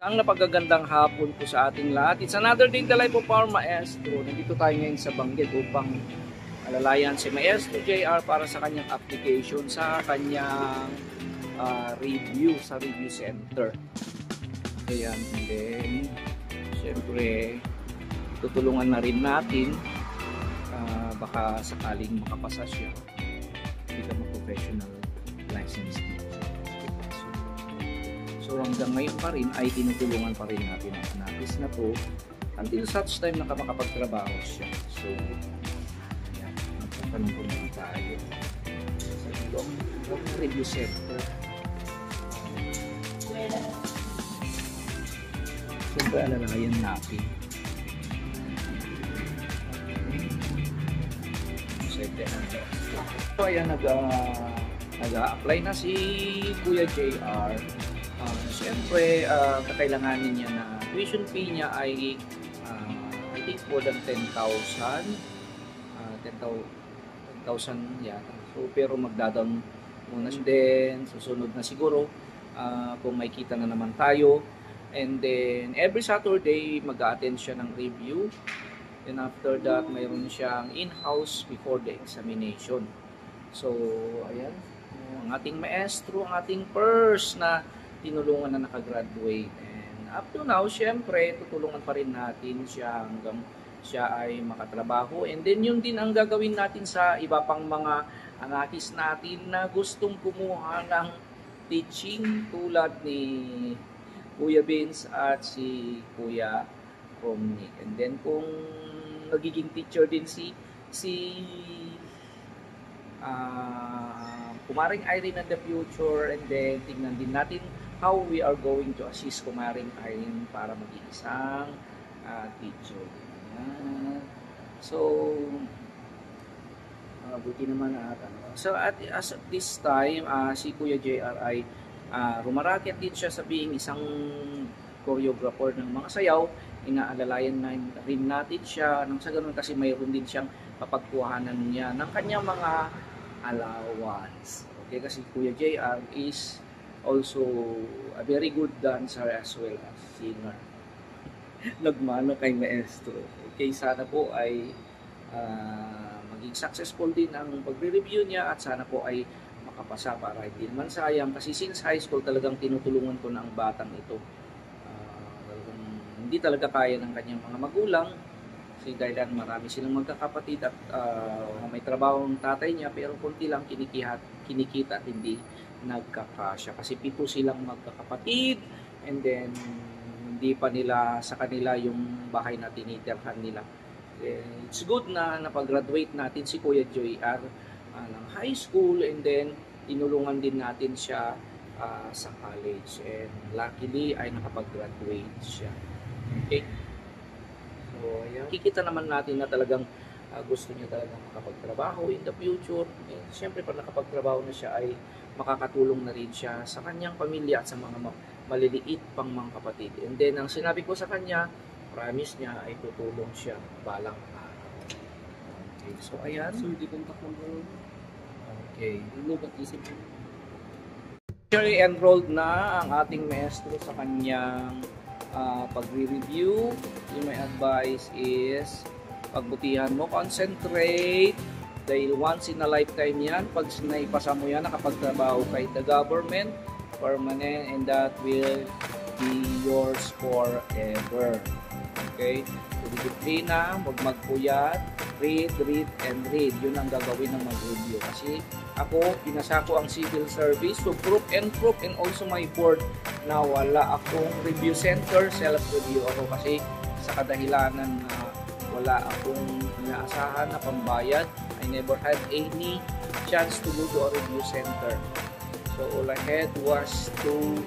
Ang napagagandang hapon po sa ating lahat. It's another day in the life of our Maestro. Nandito tayo ngayon sa Bangged upang alalayan si Maestro JR para sa kanyang application sa kanyang review sa review center. Ayan, and then syempre tutulungan na rin natin baka sakaling makapasa siya become a professional licensed teacher. So hanggang ngayon pa rin ay tinutulungan pa rin natin ang nabis na to until such time na makapagtrabaho siya. So ayan, magpapanong po naman tayo sa ilong review center. Siyempre alalayan natin. So ayan, nag-a-apply na si Kuya JR. Siyempre, kakailanganin niya na tuition fee niya ay I think more than 10,000 yata. So, pero magdadown muna siya. Then, susunod na siguro kung may kita na naman tayo. And then, every Saturday, mag-a-attend siya ng review. And after that, mayroon siyang in-house before the examination. So, ayan. Ang ating maestro, ang ating first na tinulungan na nakagraduate. And up to now, syempre, tutulungan pa rin natin siya hanggang siya ay makatrabaho. And then, yun din ang gagawin natin sa iba pang mga anakis natin na gustong kumuha ng teaching tulad ni Kuya Vince at si Kuya Romney. And then, kung nagiging teacher din si Kumaring Irene in the future, and then tingnan din natin how we are going to assist Kumaring Irene para maging isang teacher. So, buti naman so as at this time, si Kuya JR ay rumaraket din siya sa being isang choreographer ng mga sayaw. Inaalalayan na rin natin siya nang sa ganun kasi mayroon din siyang papagkuhanan niya ng kanyang mga allowance. Okay, kasi Kuya JR is also a very good dancer as well as singer. Nagmano kay maestro. Okay, sana po ay maging successful din ang pagre-review niya at sana po ay makapasa para hindi naman sayang kasi since high school talagang tinutulungan ko na ang batang ito. Hindi talaga kaya ng kanyang mga magulang kasi dahil marami silang magkakapatid at may trabaho ng tatay niya pero konti lang kinikita at hindi nagkakasya kasi 7 silang magkakapatid and then hindi pa nila sa kanila yung bahay na tinitirhan nila. It's good na napag-graduate natin si Kuya JR ng high school and then tinulungan din natin siya sa college and luckily ay nakapag-graduate siya. Okay. So, ayan. Kikita naman natin na talagang gusto niya talagang makapagtrabaho in the future. And siyempre, pag nakapagtrabaho na siya ay makakatulong na rin siya sa kanyang pamilya at sa mga maliliit pang mga kapatid. And then, ang sinabi ko sa kanya, promise niya ay tutulong siya balang araw. Okay. So, ayan. So, hindi contact number. Okay. Ano ba isip mo? Enrolled na ang ating maestro sa kanyang pagre-review. Yung my advice is pagbutihan mo, concentrate dahil once in a lifetime yan. Pag naipasa mo yan, nakapagtrabaho kay the government, permanent, and that will be yours forever. Okay? So, disiplina, huwag magpuyat, read, and read. Yun ang gagawin ng mag-review. Kasi ako, pinasa ko ang civil service, so proof and also my board na wala akong review center, self-review ako kasi sa kadahilanan na wala akong inaasahan na pambayad. I never had any chance to go to a review center. So all I had was to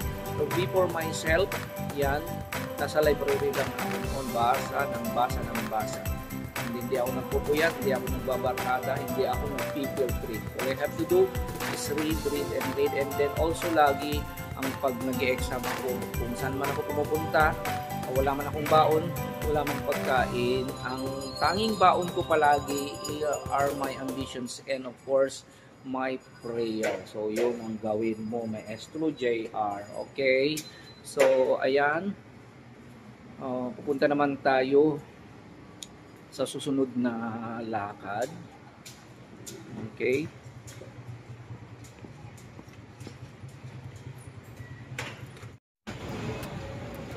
be for myself. Yan, nasa library lang ako, basa. Hindi ako nagpupuyat, hindi ako nagbabarkada, hindi ako nag-people trip. All I have to do is read, and then also lagi ang pag nag-e-exam ako, kung saan man ako pumupunta, wala man akong baon, wala man pagkain, ang tanging baon ko palagi are my ambitions and of course my prayer. So yun ang gawin mo, Maestro JR. Okay? So, ayan. Pupunta naman tayo sa susunod na lakad. Okay.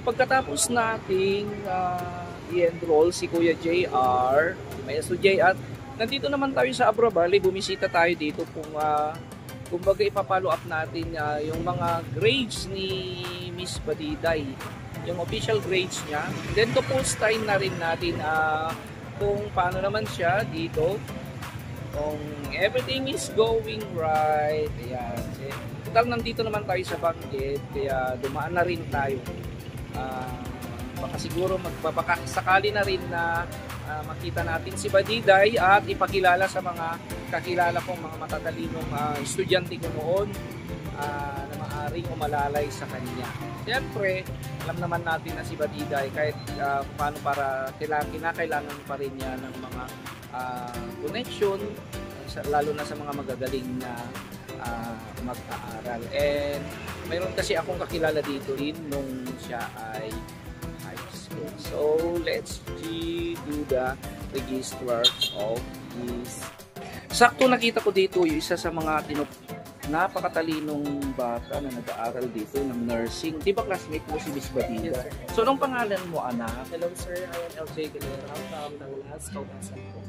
Pagkatapos nating i-enroll si Kuya JR, may SOJ, at nandito naman tayo sa Abra Valley, bumisita tayo dito kung kumbaga ipapollow up natin yung mga grades ni Miss Badiday, yung official grades niya. Then to post time na rin natin kung paano naman siya dito, kung everything is going right. Ayan. Total nandito naman tayo sa Banggit, kaya dumaan na rin tayo. Baka siguro magpapakasakali na rin na makita natin si Badiday at ipakilala sa mga kakilala kong mga matatalinong estudyante ko noon na maaaring umalalay sa kanya. Siyempre, alam naman natin na si Badiday kahit paano para kinakailangan pa rin niya ng mga connection, lalo na sa mga magagaling na mag-aaral. And mayroon kasi akong kakilala dito rin nung siya ay high school. So, let's do the register of this. Sakto nakita ko dito yung isa sa mga napakatalinong bata na nag-aaral dito ng nursing. Di ba classmate mo si Miss Badida? Yes, sir. So, anong pangalan mo, anak? Hello sir, I am LJ Galera from Danglas, Kaugasan po.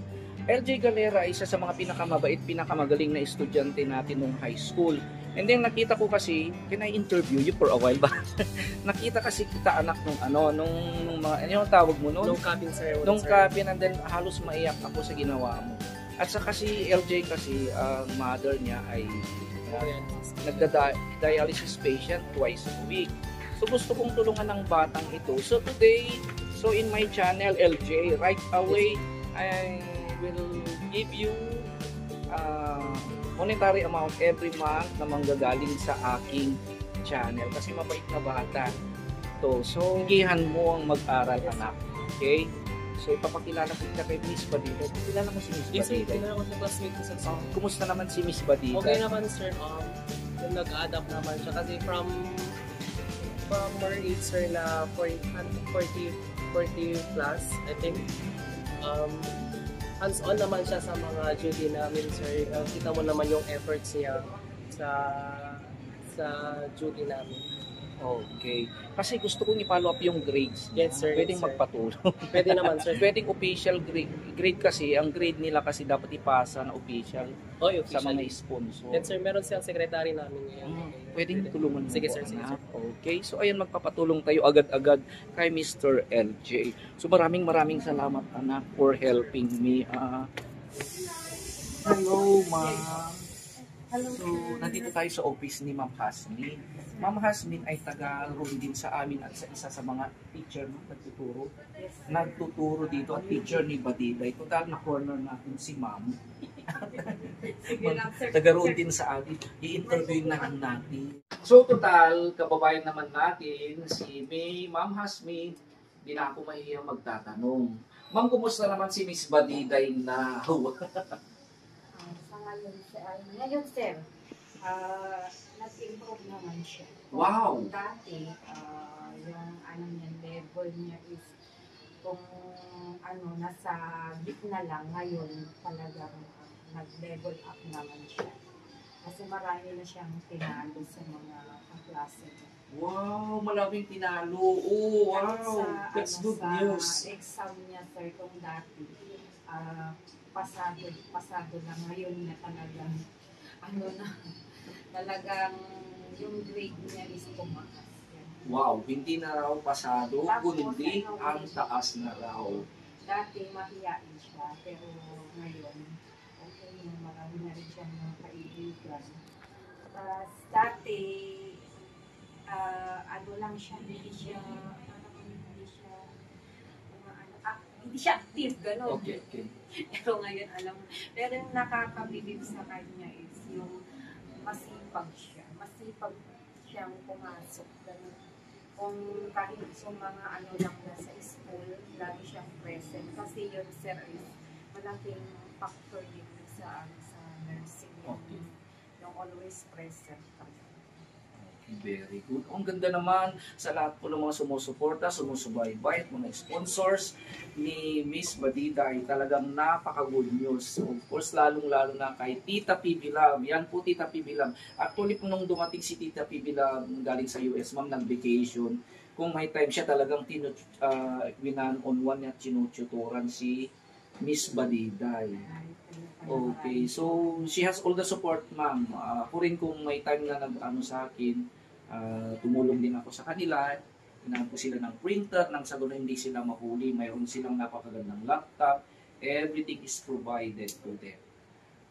LJ Galera, isa sa mga pinakamabait, pinakamagaling na estudyante natin nung high school. And then nakita ko kasi, can I interview you for a while ba? Nakita kasi kita anak nung mga, ano yung tawag mo noon? Nung cabin sir. Nung cabin, and then halos maiyak ako sa ginawa mo. At saka si LJ kasi, mother niya ay nagda-dialysis patient twice a week. So gusto kong tulungan ng batang ito. So today, in my channel, LJ, right away, I will give you monetary amount every month na manggagaling sa aking channel kasi mabait na bata to. So, gihan mo ang mag-aral, anak. Okay? So, ipapakilala kita kay Miss Badida. Kilala mo si Miss Yes sir, Badida? kilala ko sa classmate ko sa Kumusta naman si Miss Badida? Okay naman sir, yung nag-adapt naman siya kasi from her age sir na 40 plus, I think, hands-on naman siya sa mga duty namin sir. Kita mo naman yung efforts niya sa duty namin. Okay. Kasi gusto kong i-follow up yung grades. Yes sir. Pwedeng yes, sir. magpatulong. Pwede naman sir. Pwedeng official grade kasi, ang grade nila kasi dapat ipasa na official Oy, sa mga officially. sponsor. Yes sir, meron siyang secretary namin ngayon. Pwedeng tulungan mo Sige po, sir, sige anak. sir. Okay, so ayan, magpapatulong tayo agad-agad kay Mr. LJ. So maraming salamat, anak, for helping me. Hello, ma'am. Hello, So, nandito tayo sa office ni Ma'am Hasmin. Ma'am Hasmin ay taga-room din sa amin at sa isa sa mga teacher na nagtuturo. Nagtuturo dito at teacher ni Badiday. Total na corner natin si Ma'am. Taga-room din sa atin. I-interview na lang natin. So, total, kababayan naman natin si Ma'am Hasmin. Hindi na ako mahihiyang magtatanong. Ma'am, kumusta naman si Miss Badiday na Ngayon, sir, nag-improve naman siya. Wow! Dati, yung niya, level niya is kung nasa gitna lang, ngayon talagang nag-level up naman siya. Kasi marami na siyang tinalo sa mga kaklase niya. Wow, maraming tinalo. Oh, wow. That's good news. Sa exam niya, sir, kung dati, pasado lang. Ngayon na talagang, talagang yung grade niya is tumakas. Wow, hindi na raw pasado, Tapos, kundi ang taas na raw. Dati mahiyain siya, pero ngayon, okay, marami na rin siyang mga kaibigan. Tapos, dati, lang siya, hindi siya active, gano'n. Okay. Pero ngayon, pero yung nakakabilib sa kanya is yung masipag siya. Masipag siyang pumasok. Ganun. Kung kahit sa mga lang na sa school, lagi siyang present. Kasi yung sir is malaking factor dito sa nursing. Okay. Yung always present. Very good. Ang ganda naman sa lahat po ng mga sumusuporta, sumusubaybay at mga sponsors ni Miss Badida ay talagang napaka-good news. So, of course, lalong-lalo na kay Tita PB Love. Yan po, Tita PB Love. Actually po nung dumating si Tita PB Love galing sa US, ma'am, nag-vacation. Kung may time siya talagang one at tinututoran si Miss Badiday. Okay, so she has all the support, ma'am. Ako rin kung may time na nag-ano sa akin, tumulong din ako sa kanila. Hinahan ko sila ng printer, nang sa gano'n hindi sila mahuli. Mayroon silang napakagandang laptop. Everything is provided to them.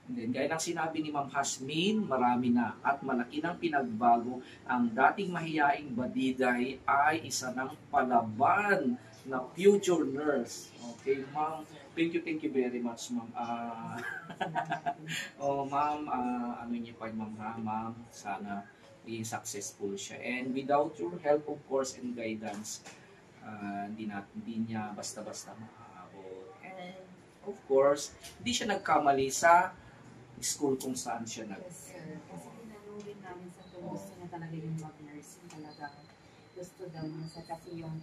And then, gaya ng sinabi ni Ma'am Hasmin, marami na at malaki ng pinagbago. Ang dating mahiyaing Badiday ay isa ng palaban na future nurse. Okay, ma'am. Thank you very much, ma'am. Ma'am, ano niyo pa, ma'am, ma'am, sana maging successful siya. And without your help, of course, and guidance, hindi niya basta-basta maaabot. And, of course, hindi siya nagkamali sa school kung saan siya Yes, sir. Kasi tinanong din namin sa ito, gusto niya talaga yung mag-nursing talaga. Gusto daw niya sa kasi yung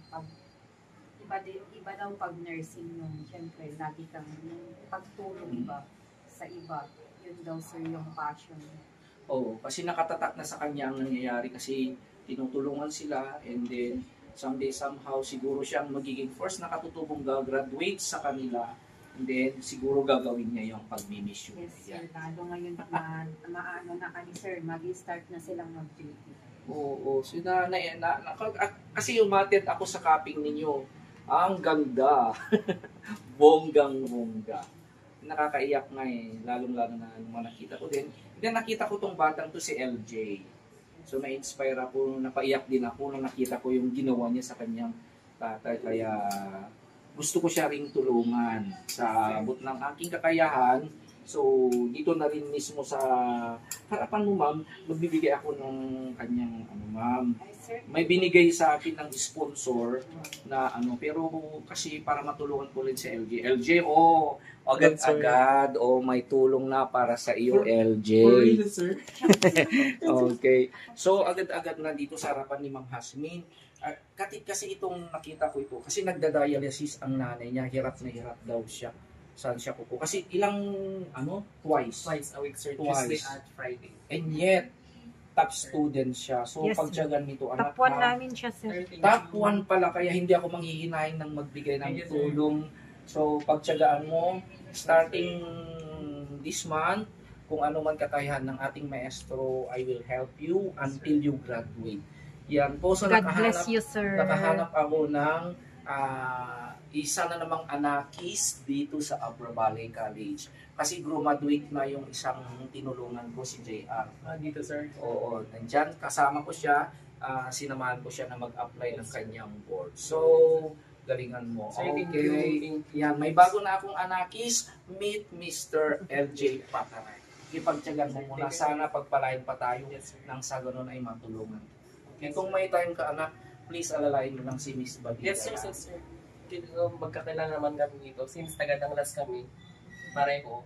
iba daw pag nursing yung syempre lagi kang pagtulong ba sa iba. Yun daw sir yung passion niya. Oo, kasi nakatatak na sa kanya ang nangyayari kasi tinutulungan sila and then someday somehow siguro siyang magiging first na katutubong gagraduate sa kanila. And then, siguro gagawin niya yung pag-mission. Yes, sir. Lalo ngayon na maano na kani sir, mag-start na silang mag-duty. Oo. So, kasi umatid ako sa cupping ninyo. Ang ganda. Bonggang-bongga. Nakakaiyak nga eh. Lalong-lalo na nung nakita ko din. Then, nakita ko tong batang to si LJ. So, na-inspire ako. Napaiyak din ako nung nakita ko yung ginawa niya sa kanyang tatay. Kaya, gusto ko siya ring tulungan sa abot ng aking kakayahan. So, dito na rin mismo sa harapan mo, ma'am, magbibigay ako ng kanyang, ma'am. May binigay sa akin ng sponsor na pero kasi para matulungan ko rin si LJ. LJ, agad-agad, may tulong na para sa iyo, LJ. For real, sir. Okay. So, agad-agad na dito sa harapan ni Ma'am Hasmin. Kasi itong nakita ko ito, kasi nagda-dialysis ang nanay niya, hirap na hirap daw siya. Saan siya kuko? Kasi ilang, twice A week, sir. Twice. Tuesday at Friday. And yet, top student siya. So, Yes, pagtiyagan nito, anak, Top 1 namin siya sir. top 1 pala, kaya hindi ako manghihinayin ng magbigay ng tulong. So, pagtiyagaan mo, starting this month, kung ano man kakayahan ng ating maestro, I will help you until you graduate. Yan po. So, God bless you, sir. nakahanap ako ng isa na namang anakis dito sa Abra Valley College. Kasi graduate na yung isang tinulungan ko, si JR. Dito, sir. Oo, nandyan. Kasama ko siya. Sinamahan ko siya na mag-apply ng kanyang board. So, galingan mo. Sir, thank Okay. you. Yan, may bago na akong anakis. Meet Mr. LJ Pataray. Ipagtiyagan mo muna. Sana pagpalain pa tayo Yes, sir. nang sa ganun ay matulungan. Okay, kung may time ka, anak, please alalain mo lang si Miss Badita. Yes, sir. Yes, sir. Dito, magkakilala naman kami dito. Since taga-Danglas kami, pareho,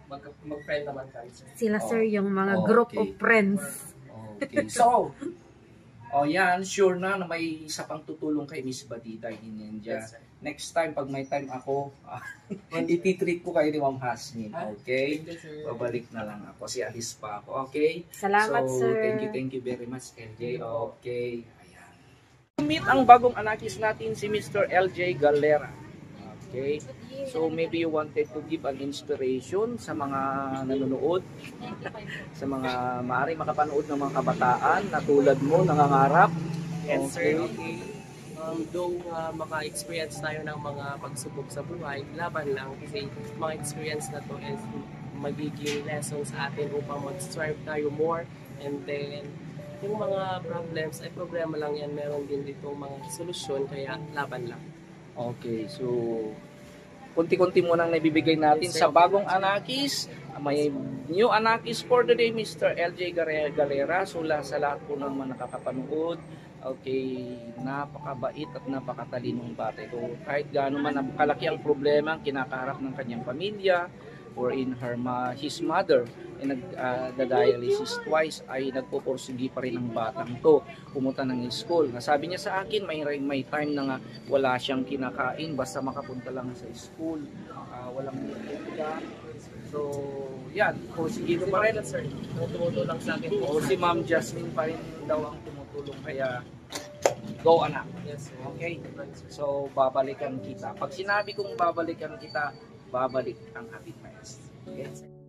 mag-friend naman kami, sir. Sila sir yung mga Okay. group of friends. Okay. So, yan, sure na may isa pang tutulong kay Miss Badita in India. Yes, sir. Next time, pag may time ako, ititreat ko kayo ni Ma'am Hasmin. Okay? Thank you, sir. Babalik na lang ako. Kasi alis pa ako. Okay? Salamat So, sir. thank you very much, LJ. Okay. Ayan. Meet ang bagong anakis natin, si Mr. LJ Galera. Okay? So, maybe you wanted to give an inspiration sa mga nanonood, sa mga maaaring makapanood ng mga kabataan na tulad mo, nangangarap. Yes, sir. Okay. Though maka-experience tayo ng mga pagsubok sa buhay, laban lang kasi mga experience na to is magiging lesson sa atin upang mag-strive tayo more, and then yung mga problems ay problema lang yan, meron din dito mga solusyon, kaya laban lang. Okay, so kunti-kunti mo nang nabibigay natin sa bagong anakis. May new anakis for the day, Mr. LJ Galera. So sa lahat po ng mga nakakapanood, okay, napakabait at napakatalinong bata ito. Kahit gaano man kalaki ang problema ang kinakaharap ng kanyang pamilya, wherein his mother ay nagda-dialysis twice, ay nagpupursigi pa rin ang batang to pumunta ng school. Nasabi niya sa akin may time na nga wala siyang kinakain basta makapunta lang sa school, walang pupunta. So yan, porsigido pa rin. Sir, tumutulong lang sa akin. O si Ma'am Jasmine pa rin daw ang tumutulong, kaya go anak. Yes, sir. Okay? So babalikan kita. Pag sinabi kong babalikan kita, babalik ang ating maestro. Okay?